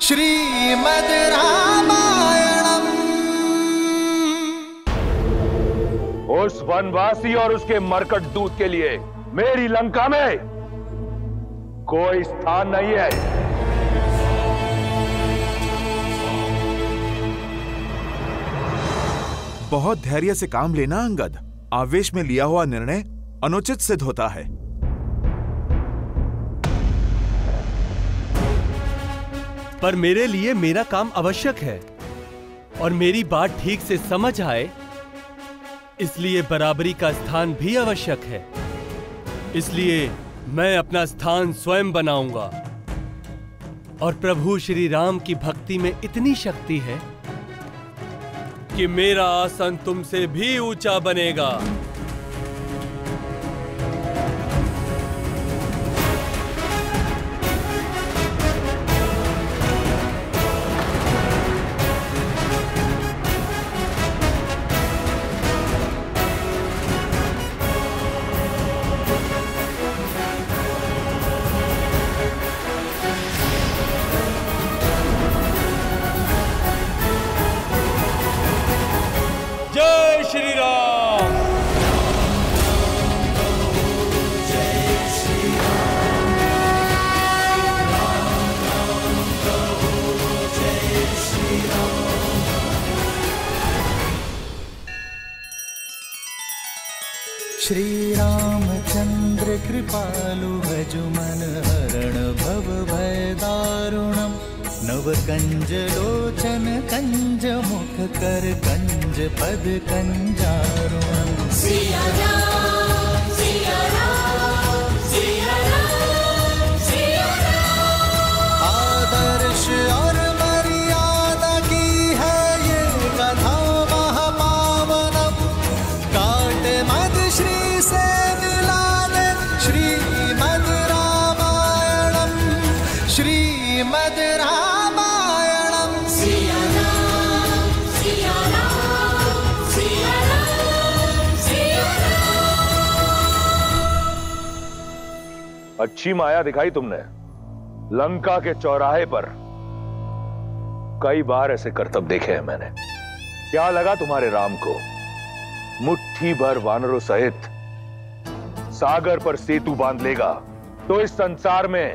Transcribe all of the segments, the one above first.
श्रीमद् रामायणम्। उस वनवासी और उसके मरकट दूत के लिए मेरी लंका में कोई स्थान नहीं है। बहुत धैर्य से काम लेना अंगद। आवेश में लिया हुआ निर्णय अनुचित सिद्ध होता है। पर मेरे लिए मेरा काम आवश्यक है और मेरी बात ठीक से समझ आए, इसलिए बराबरी का स्थान भी आवश्यक है। इसलिए मैं अपना स्थान स्वयं बनाऊंगा। और प्रभु श्री राम की भक्ति में इतनी शक्ति है कि मेरा आसन तुमसे भी ऊंचा बनेगा। जय श्री राम। श्री रामचंद्र कृपालु भजुमन हरण भव भय दारुणम्। नव कंज लोचन कंज मुख कर कंज पद कंजारुणम्। सिया राम सिया राम सिया राम सिया राम। आदर्श और मर्यादा की है ये कथा महापावनम्। काट मद श्री से मिला दे श्रीमद् रामायणम्। श्रीमद् रामायणम्। सिया राम सिया राम सिया राम सिया राम। अच्छी माया दिखाई तुमने। लंका के चौराहे पर कई बार ऐसे करतब देखे हैं मैंने। क्या लगा तुम्हारे राम को मुट्ठी भर वानरों सहित सागर पर सेतु बांध लेगा तो इस संसार में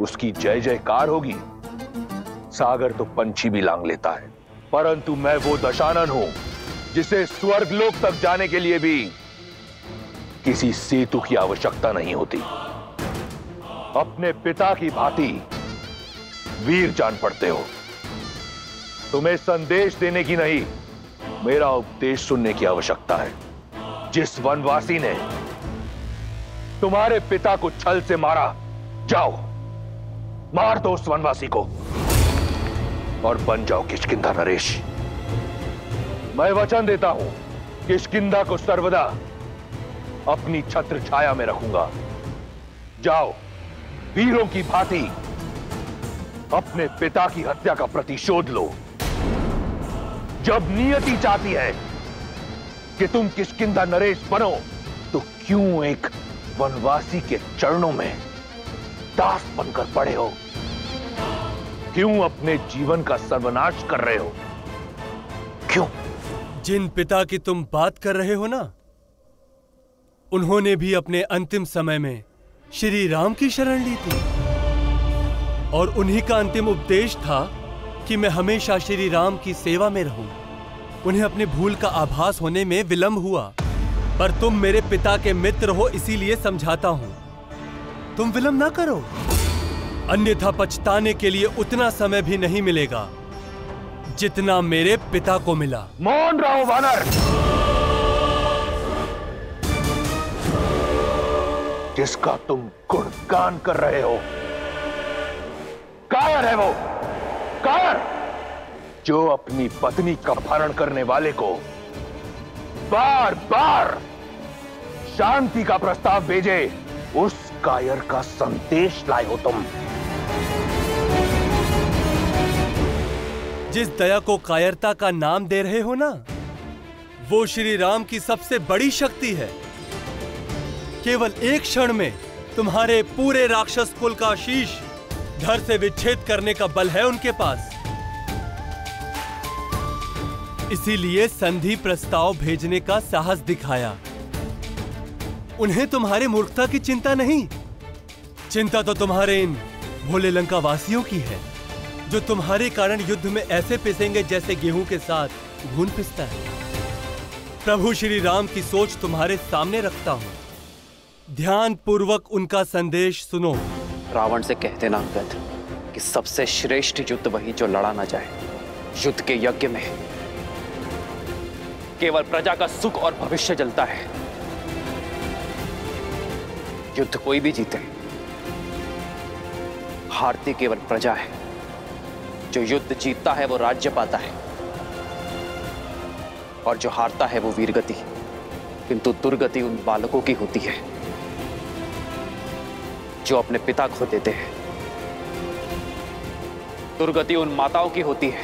उसकी जय जयकार होगी? सागर तो पंछी भी लांग लेता है, परंतु मैं वो दशानन हूं जिसे स्वर्गलोक तक जाने के लिए भी किसी सेतु की आवश्यकता नहीं होती। अपने पिता की भांति वीर जान पड़ते हो। तुम्हें संदेश देने की नहीं, मेरा उपदेश सुनने की आवश्यकता है। जिस वनवासी ने तुम्हारे पिता को छल से मारा, जाओ मार दो उस वनवासी को और बन जाओ किष्किंधा नरेश। मैं वचन देता हूं, किष्किंधा को सर्वदा अपनी छत्र छाया में रखूंगा। जाओ वीरों की भांति अपने पिता की हत्या का प्रतिशोध लो। जब नियति चाहती है कि तुम किष्किंधा नरेश बनो, तो क्यों एक वनवासी के चरणों में दास बनकर पड़े हो? क्यों अपने जीवन का सर्वनाश कर रहे हो? क्यों? जिन पिता की तुम बात कर रहे हो ना, उन्होंने भी अपने अंतिम समय में श्री राम की शरण ली थी और उन्हीं का अंतिम उपदेश था कि मैं हमेशा श्री राम की सेवा में रहूं। उन्हें अपने भूल का आभास होने में विलंब हुआ, पर तुम मेरे पिता के मित्र हो इसीलिए समझाता हूं, तुम विलंब ना करो, अन्यथा पछताने के लिए उतना समय भी नहीं मिलेगा जितना मेरे पिता को मिला। मौन रहो वानर। जिसका तुम गुणगान कर रहे हो, कायर है वो, कायर जो अपनी पत्नी का अपहरण करने वाले को बार बार शांति का प्रस्ताव भेजे, उस कायर का संदेश लाए हो तुम। जिस दया को कायरता का नाम दे रहे हो ना, वो श्री राम की सबसे बड़ी शक्ति है। केवल एक क्षण में तुम्हारे पूरे राक्षस कुल का शीश घर से विच्छेद करने का बल है उनके पास। इसीलिए संधि प्रस्ताव भेजने का साहस दिखाया। उन्हें तुम्हारे मूर्खता की चिंता नहीं, चिंता तो तुम्हारे इन भोले लंका वासियों की है, जो तुम्हारे कारण युद्ध में ऐसे पिसेंगे जैसे गेहूं के साथ घुन पिसता है। प्रभु श्री राम की सोच तुम्हारे सामने रखता हूं, ध्यान पूर्वक उनका संदेश सुनो। रावण से कह देना अंगद कि सबसे श्रेष्ठ युद्ध वही जो लड़ा ना जाए। युद्ध के यज्ञ में केवल प्रजा का सुख और भविष्य जलता है। युद्ध कोई भी जीते, हारती केवल प्रजा है। जो युद्ध जीतता है वो राज्य पाता है, और जो हारता है वो वीरगति, किंतु दुर्गति उन बालकों की होती है जो अपने पिता खो देते हैं। दुर्गति उन माताओं की होती है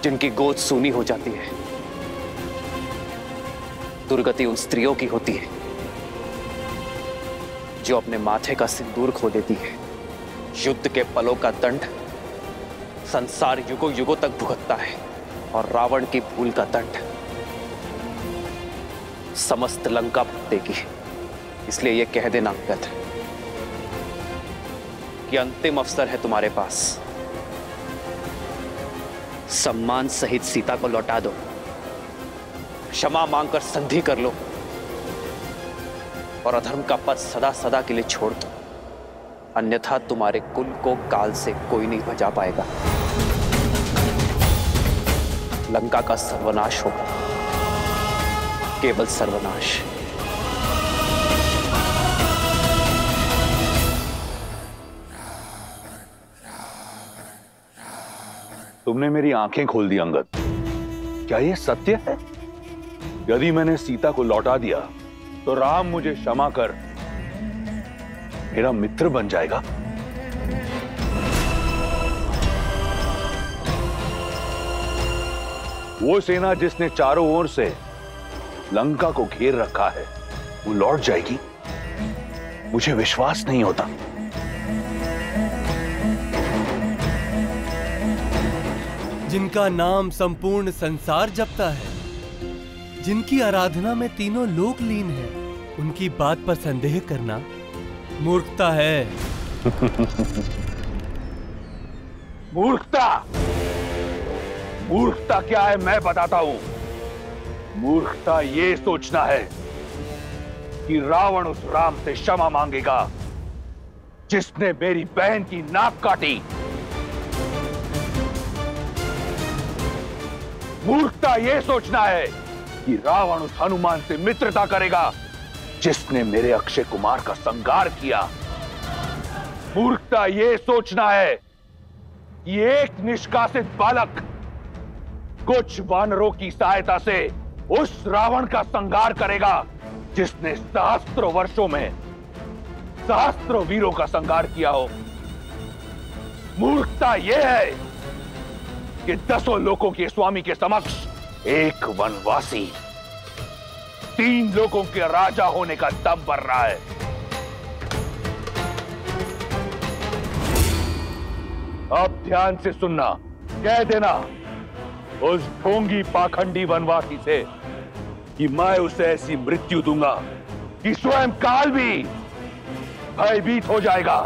जिनकी गोद सूनी हो जाती है। दुर्गति उन स्त्रियों की होती है जो अपने माथे का सिंदूर खो देती है। युद्ध के पलों का दंड संसार युगों युगों तक भुगतता है, और रावण की भूल का दंड समस्त लंका भुगतेगी। इसलिए यह कह देना अंगद कि अंतिम अवसर है तुम्हारे पास। सम्मान सहित सीता को लौटा दो, क्षमा मांगकर संधि कर लो, और अधर्म का पथ सदा सदा के लिए छोड़ दो। अन्यथा तुम्हारे कुल को काल से कोई नहीं बचा पाएगा। लंका का सर्वनाश होगा, केवल सर्वनाश। तुमने मेरी आंखें खोल दी अंगद। क्या यह सत्य है? यदि मैंने सीता को लौटा दिया तो राम मुझे क्षमा कर मेरा मित्र बन जाएगा? वो सेना जिसने चारों ओर से लंका को घेर रखा है, वो लौट जाएगी? मुझे विश्वास नहीं होता। जिनका नाम संपूर्ण संसार जपता है, जिनकी आराधना में तीनों लोक लीन है, उनकी बात पर संदेह करना मूर्खता है। मूर्खता? मूर्खता क्या है मैं बताता हूं। मूर्खता ये सोचना है कि रावण उस राम से क्षमा मांगेगा जिसने मेरी बहन की नाक काटी। मूर्खता ये सोचना है कि रावण उस हनुमान से मित्रता करेगा जिसने मेरे अक्षय कुमार का संहार किया। मूर्खता ये सोचना है कि एक निष्कासित बालक कुछ वानरों की सहायता से उस रावण का संहार करेगा जिसने सहस्त्रों वर्षों में सहस्त्रों वीरों का संहार किया हो। मूर्खता यह है कि 10 लोकों के स्वामी के समक्ष एक वनवासी 3 लोकों के राजा होने का दम भर रहा है। अब ध्यान से सुनना, कह देना उस ढोंगी पाखंडी वनवासी से कि मैं उसे ऐसी मृत्यु दूंगा कि स्वयं काल भी भयभीत हो जाएगा।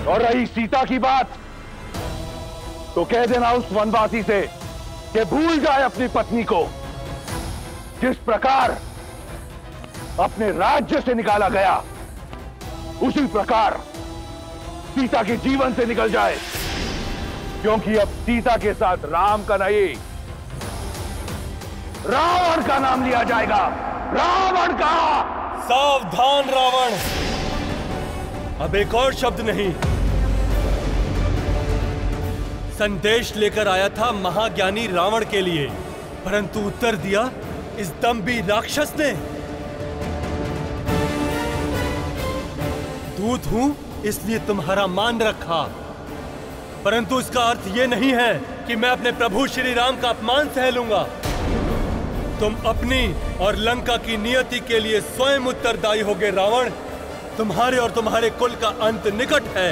और रही सीता की बात, तो कह देना उस वनवासी से कि भूल जाए अपनी पत्नी को। जिस प्रकार अपने राज्य से निकाला गया, उसी प्रकार सीता के जीवन से निकल जाए, क्योंकि अब सीता के साथ राम का नहीं, रावण का नाम लिया जाएगा। रावण का। सावधान रावण, अब एक और शब्द नहीं। संदेश लेकर आया था महाज्ञानी रावण के लिए, परंतु उत्तर दिया इस दंभी राक्षस ने। दूत हूं इसलिए तुम्हारा मान रखा, परंतु इसका अर्थ यह नहीं है कि मैं अपने प्रभु श्री राम का अपमान सह लूंगा। तुम अपनी और लंका की नियति के लिए स्वयं उत्तरदायी होगे रावण। तुम्हारे और तुम्हारे कुल का अंत निकट है।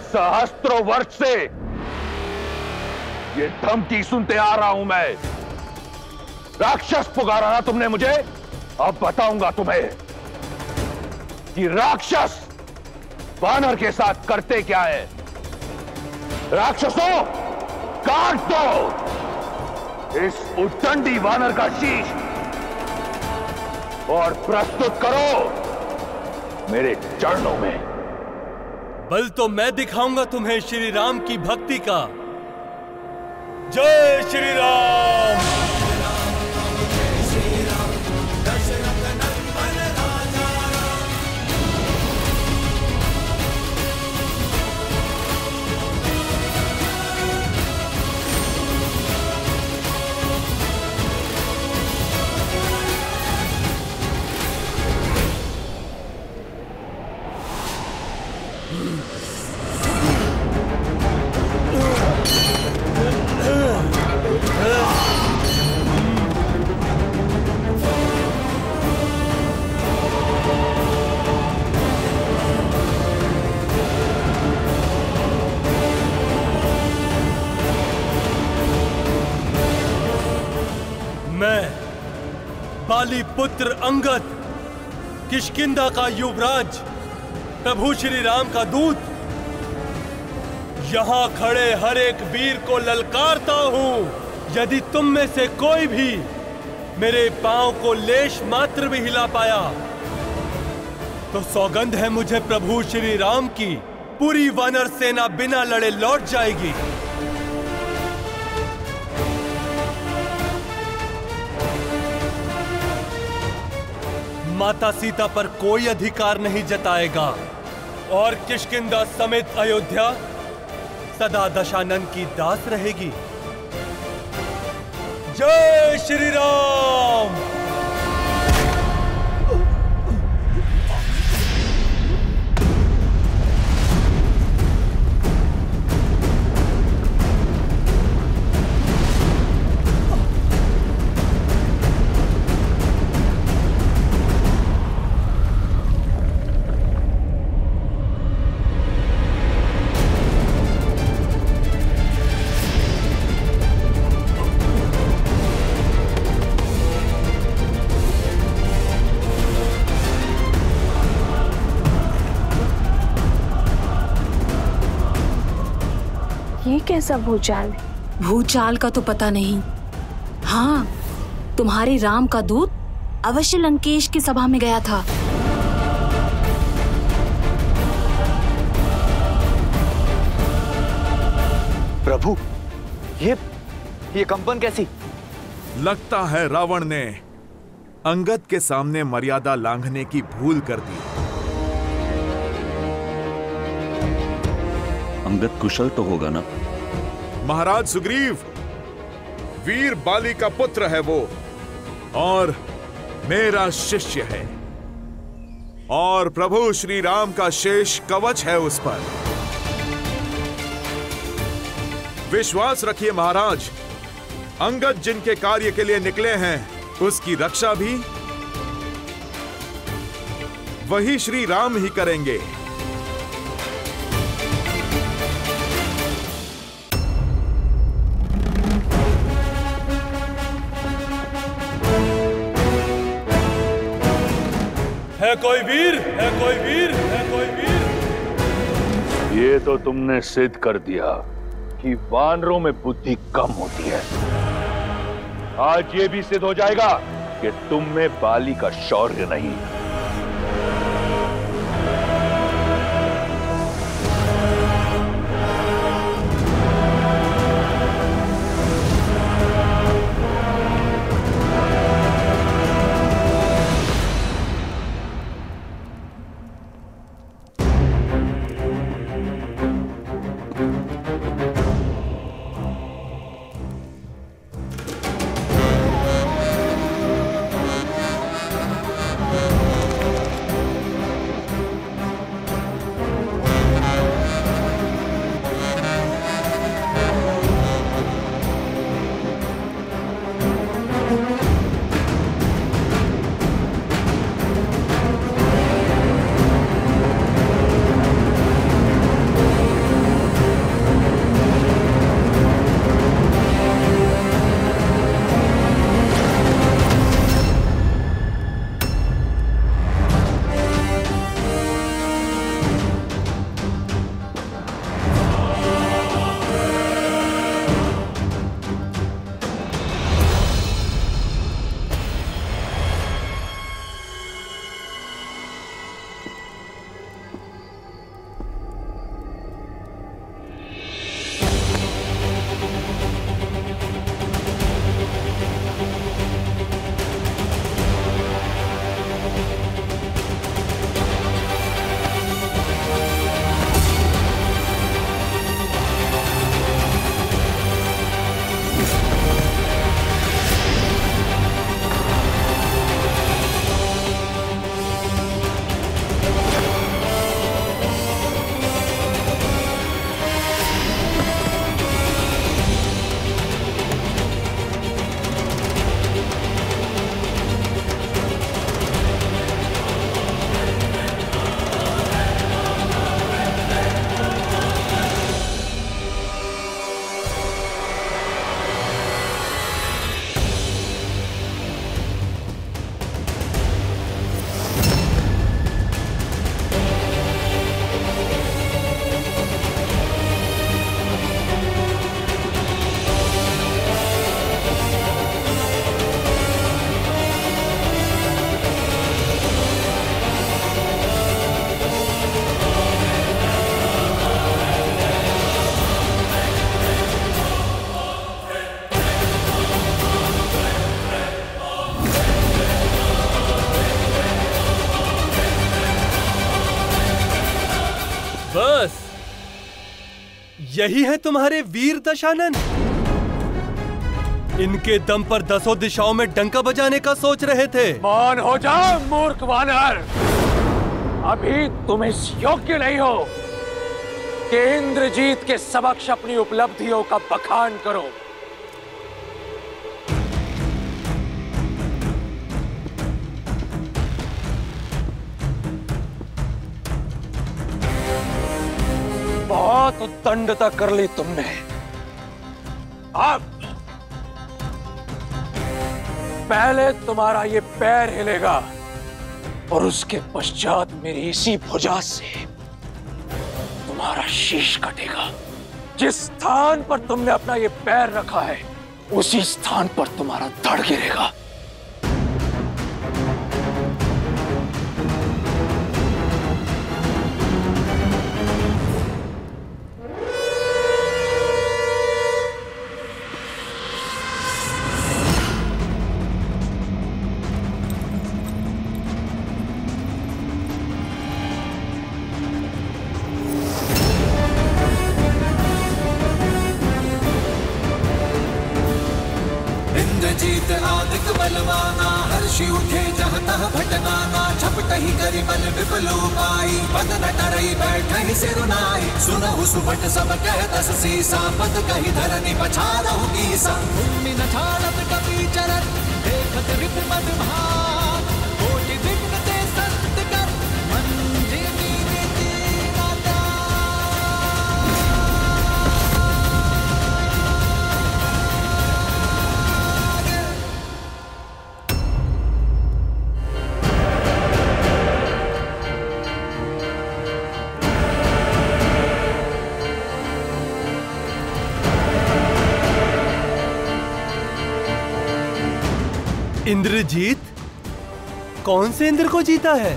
सहस्त्रों वर्ष से ये धमकी सुनते आ रहा हूं मैं। राक्षस पुकारा ना तुमने मुझे, अब बताऊंगा तुम्हें कि राक्षस वानर के साथ करते क्या है। राक्षसों, काट दो इस उद्दंडी वानर का शीश और प्रस्तुत करो मेरे चरणों में। बल तो मैं दिखाऊंगा तुम्हें श्री राम की भक्ति का। जय श्री राम। मैं बाली पुत्र अंगद, किष्किंधा का युवराज, प्रभु श्री राम का दूत, यहां खड़े हर एक वीर को ललकारता हूं। यदि तुम में से कोई भी मेरे पांव को लेश मात्र भी हिला पाया तो सौगंध है मुझे प्रभु श्री राम की, पूरी वानर सेना बिना लड़े लौट जाएगी। माता सीता पर कोई अधिकार नहीं जताएगा और किष्किंधा समेत अयोध्या सदा दशानन की दास रहेगी। जय श्री राम। ये कैसा भूचाल है? भूचाल का तो पता नहीं। हाँ, तुम्हारे राम का दूत अवश्य लंकेश की सभा में गया था। प्रभु, ये कंपन कैसी? लगता है रावण ने अंगद के सामने मर्यादा लांघने की भूल कर दी। अंगद कुशल तो होगा ना? महाराज सुग्रीव, वीर बाली का पुत्र है वो और मेरा शिष्य है, और प्रभु श्री राम का शेष कवच है उस पर। विश्वास रखिए महाराज, अंगद जिनके कार्य के लिए निकले हैं उसकी रक्षा भी वही श्री राम ही करेंगे। है कोई वीर? है कोई वीर? है कोई वीर? ये तो तुमने सिद्ध कर दिया कि वानरों में बुद्धि कम होती है। आज ये भी सिद्ध हो जाएगा कि तुम में बाली का शौर्य नहीं। बस यही है तुम्हारे वीर दशानन? इनके दम पर 10 दिशाओं में डंका बजाने का सोच रहे थे? मौन हो जाओ मूर्ख वानर। अभी तुम इस योग्य नहीं हो कि इंद्रजीत के समक्ष अपनी उपलब्धियों का बखान करो। बहुत उद्दंडता कर ली तुमने। अब पहले तुम्हारा ये पैर हिलेगा और उसके पश्चात मेरी इसी भुजा से तुम्हारा शीश कटेगा। जिस स्थान पर तुमने अपना ये पैर रखा है उसी स्थान पर तुम्हारा धड़ गिरेगा। इंद्रजीत आदिक बलवाना, हर्षि उठे जह तह भटनाना। झपटहि करि बल विपुलो पाई, बदन टरई बैठहि सिरुनाई। सुनहु सुभट सब कहतस सीसा, पद कहि धरनि पछारहु कीसा। भूमि न ठाड़त कपि चरत, देखत रिपु मद भाग। कोटि विघ्न ते संत कर, मंजिली नीति न त्याग। इंद्रजीत? कौन से इंद्र को जीता है?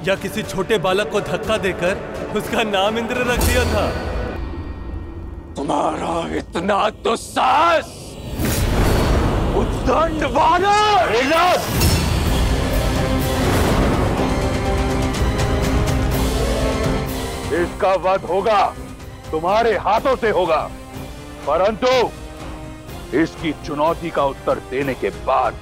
या किसी छोटे बालक को धक्का देकर उसका नाम इंद्र रख दिया था? तुम्हारा इतना दुस्साहस, उद्दंड वानर! इसका वध होगा, तुम्हारे हाथों से होगा, परंतु इसकी चुनौती का उत्तर देने के बाद।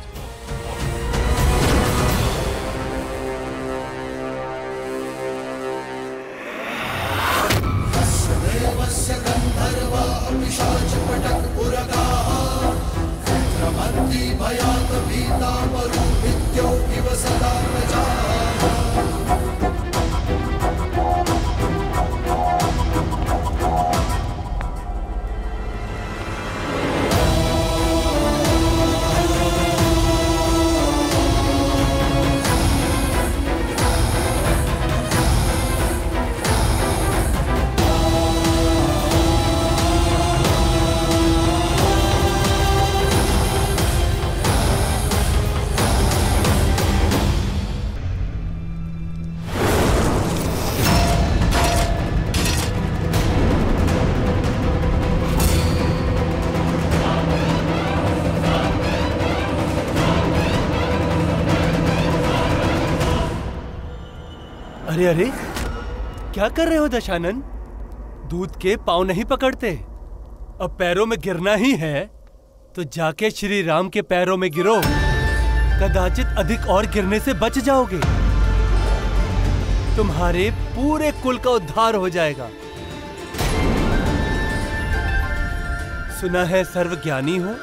अरे अरे, क्या कर रहे हो दशानन? दूत के पांव नहीं पकड़ते। अब पैरों में गिरना ही है तो जाके श्री राम के पैरों में गिरो। कदाचित अधिक और गिरने से बच जाओगे। तुम्हारे पूरे कुल का उद्धार हो जाएगा। सुना है सर्वज्ञानी हो,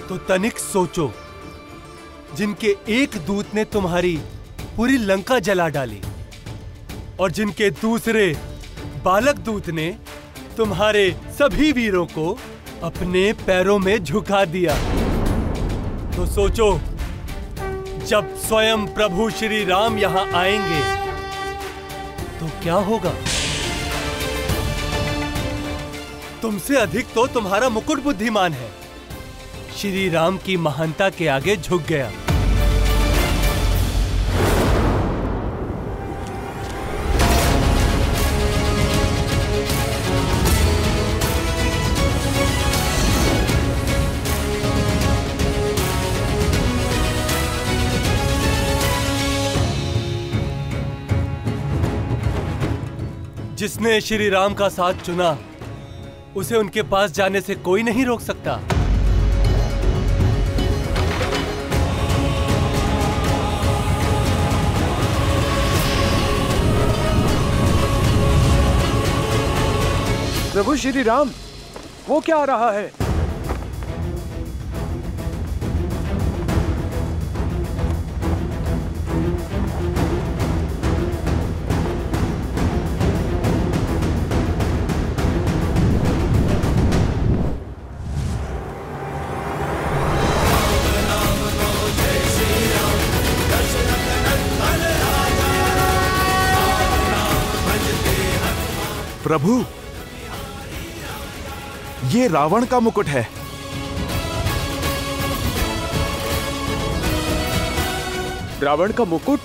तो तनिक सोचो। जिनके एक दूत ने तुम्हारी पूरी लंका जला डाली और जिनके दूसरे बालक दूत ने तुम्हारे सभी वीरों को अपने पैरों में झुका दिया, तो सोचो जब स्वयं प्रभु श्री राम यहां आएंगे तो क्या होगा? तुमसे अधिक तो तुम्हारा मुकुट बुद्धिमान है। श्री राम की महानता के आगे झुक गया। जिसने श्री राम का साथ चुना उसे उनके पास जाने से कोई नहीं रोक सकता। प्रभु श्री राम, वो क्या आ रहा है? प्रभु, ये रावण का मुकुट है। रावण का मुकुट?